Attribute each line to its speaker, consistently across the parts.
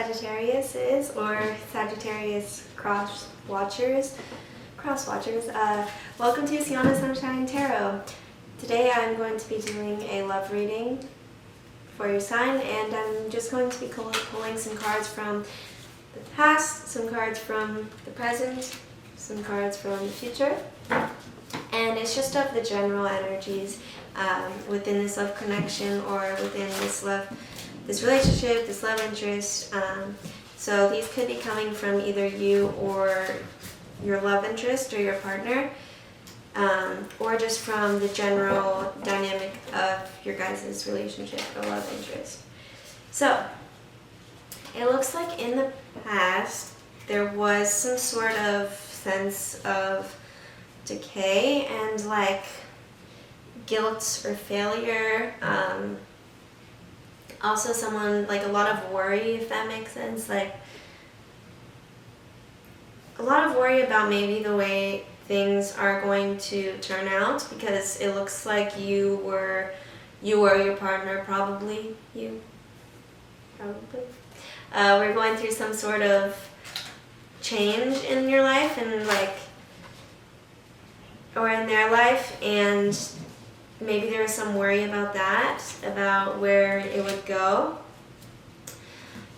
Speaker 1: Sagittarius is, or Sagittarius cross watchers. Welcome to Sienna Sunshine Tarot. Today I'm going to be doing a love reading for your sign, and I'm just going to be pulling some cards from the past, some cards from the present, some cards from the future, and it's just of the general energies within this love connection or within this relationship, this love interest. So these could be coming from either you or your love interest or your partner, or just from the general dynamic of your guys' relationship or love interest. So it looks like in the past there was some sort of sense of decay and like guilt or failure. Also someone, like a lot of worry, if that makes sense, like a lot of worry about maybe the way things are going to turn out, because it looks like you or your partner, probably we're going through some sort of change in your life and or in their life, and maybe there was some worry about that, about where it would go.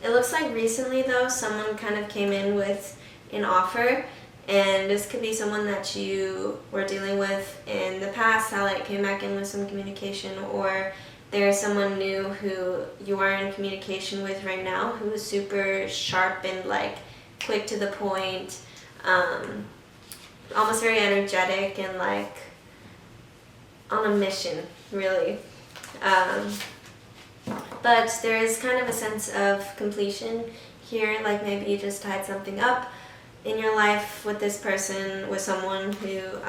Speaker 1: It looks like recently though, someone kind of came in with an offer, and this could be someone that you were dealing with in the past, how it came back in with some communication, or there's someone new who you are in communication with right now who is super sharp and like quick to the point, almost very energetic and like on a mission, really. But there is kind of a sense of completion here, like maybe you just tied something up in your life with this person, with someone who you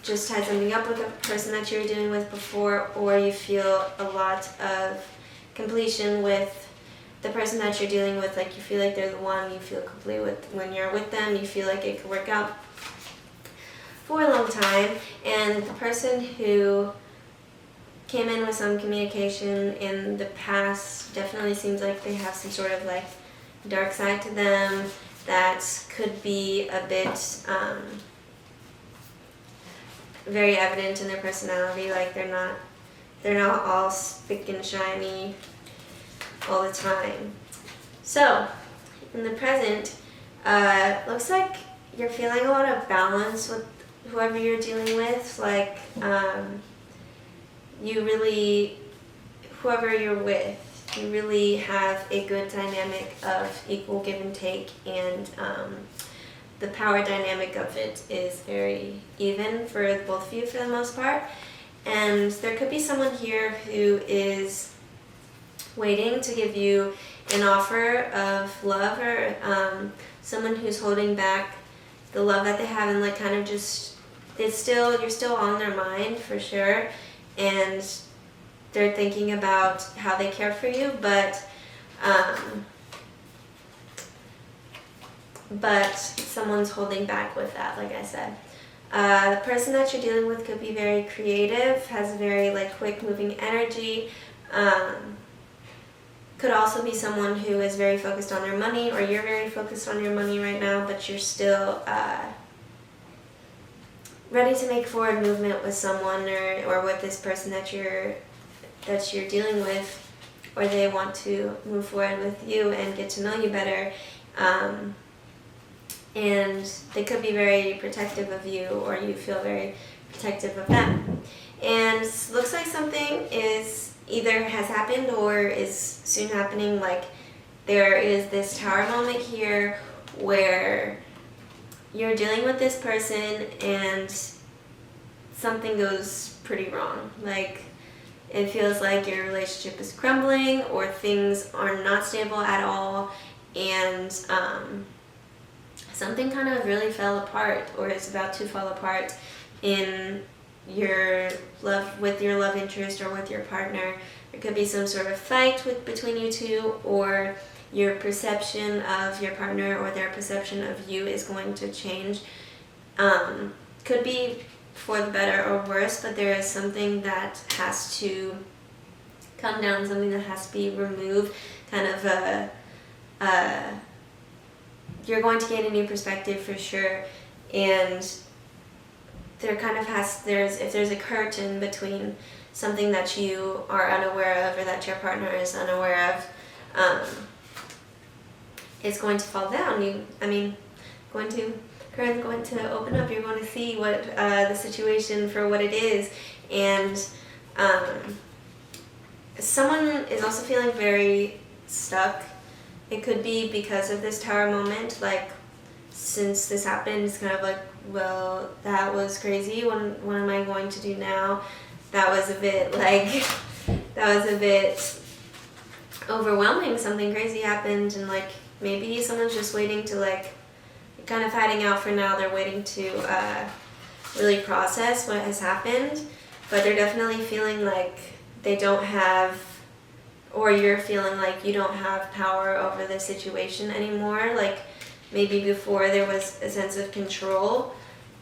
Speaker 1: just tied something up with a person that you were dealing with before, or you feel a lot of completion with the person that you're dealing with, like you feel like they're the one, you feel complete with when you're with them, you feel like it could work out for a long time. And the person who came in with some communication in the past definitely seems like they have some sort of like dark side to them that could be a bit very evident in their personality, like they're not all spick and shiny all the time. So in the present, looks like you're feeling a lot of balance with whoever you're dealing with, like whoever you're with, you really have a good dynamic of equal give and take, and the power dynamic of it is very even for both of you for the most part. And there could be someone here who is waiting to give you an offer of love, or someone who's holding back the love that they have, and like kind of just you're still on their mind for sure, and they're thinking about how they care for you, but someone's holding back with that, like I said. The person that you're dealing with could be very creative, has very like quick moving energy, could also be someone who is very focused on their money, or you're very focused on your money right now, but you're still ready to make forward movement with someone, or with this person that you're dealing with, or they want to move forward with you and get to know you better, and they could be very protective of you, or you feel very protective of them. And it looks like something is either has happened or is soon happening. Like there is this tower moment here where you're dealing with this person and something goes pretty wrong. Like it feels like your relationship is crumbling, or things are not stable at all, and something kind of really fell apart, or is about to fall apart in your love, with your love interest or with your partner. There could be some sort of fight between you two, or your perception of your partner or their perception of you is going to change. Could be for the better or worse, but there is something that has to come down, something that has to be removed, kind of you're going to gain a new perspective for sure, and there kind of if there's a curtain between something that you are unaware of or that your partner is unaware of, it's going to fall down. Curtain's going to open up. You're going to see what the situation for what it is, and someone is also feeling very stuck. It could be because of this Tower moment, like, since this happened, it's kind of like, well, that was crazy. What am I going to do now? That was a bit overwhelming. Something crazy happened, and like maybe someone's just waiting to like, kind of hiding out for now. They're waiting to really process what has happened, but they're definitely feeling like they don't have, or you're feeling like you don't have power over the situation anymore. Like maybe before there was a sense of control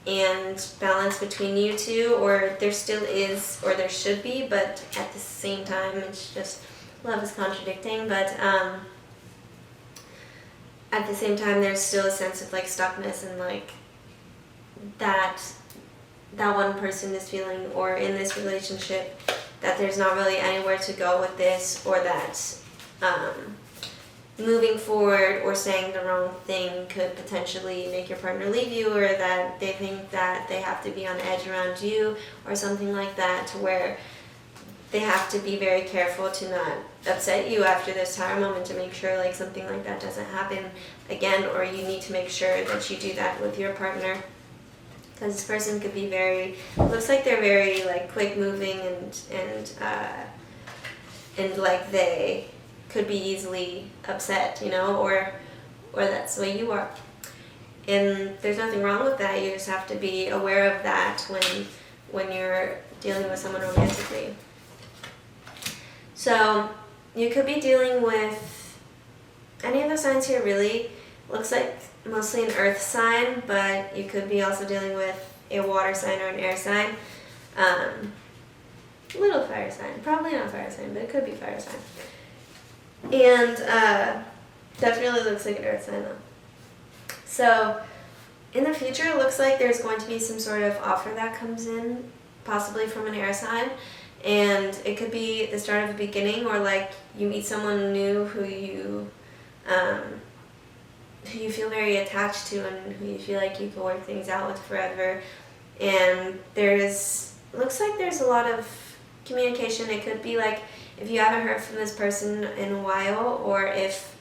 Speaker 1: and balance between you two, or there still is, or there should be, but at the same time it's just, love is contradicting, but at the same time there's still a sense of like stuckness, and like that one person is feeling, or in this relationship, that there's not really anywhere to go with this, or that moving forward or saying the wrong thing could potentially make your partner leave you, or that they think that they have to be on edge around you or something like that, to where they have to be very careful to not upset you after this Tower moment, to make sure like something like that doesn't happen again, or you need to make sure that you do that with your partner. Because this person could be looks like they're very like quick moving, and like they could be easily upset, or that's the way you are. And there's nothing wrong with that. You just have to be aware of that when you're dealing with someone romantically. So you could be dealing with any of the signs here, really. Looks like mostly an earth sign, but you could be also dealing with a water sign or an air sign. Little fire sign. Probably not fire sign, but it could be fire sign. And definitely looks like an earth sign though. So in the future, it looks like there's going to be some sort of offer that comes in, possibly from an air sign. And it could be the start of a beginning, or like you meet someone new who you feel very attached to, and who you feel like you can work things out with forever. And looks like there's a lot of communication. It could be like if you haven't heard from this person in a while, or if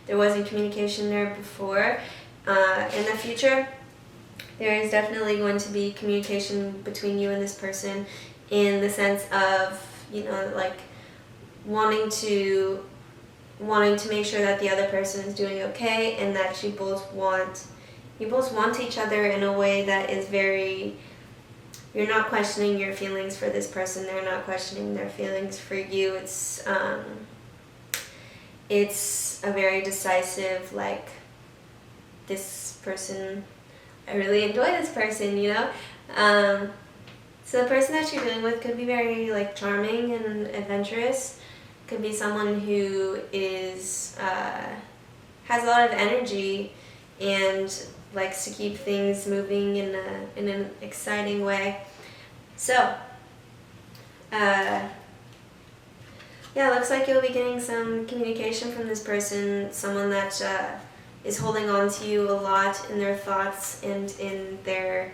Speaker 1: there wasn't communication there before. In the future, there is definitely going to be communication between you and this person, in the sense of, like wanting to make sure that the other person is doing okay, and that you both want each other in a way that is very, you're not questioning your feelings for this person, they're not questioning their feelings for you. It's a very decisive, like, this person, I really enjoy this person, So the person that you're dealing with could be very like charming and adventurous. Could be someone who is has a lot of energy and likes to keep things moving in an exciting way. So yeah, it looks like you'll be getting some communication from this person, someone that is holding on to you a lot in their thoughts and in their,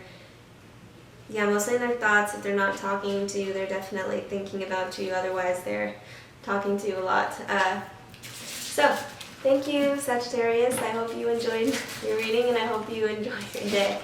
Speaker 1: mostly in their thoughts. If they're not talking to you, they're definitely thinking about you. Otherwise, they're talking to you a lot. So, thank you, Sagittarius. I hope you enjoyed your reading, and I hope you enjoy your day.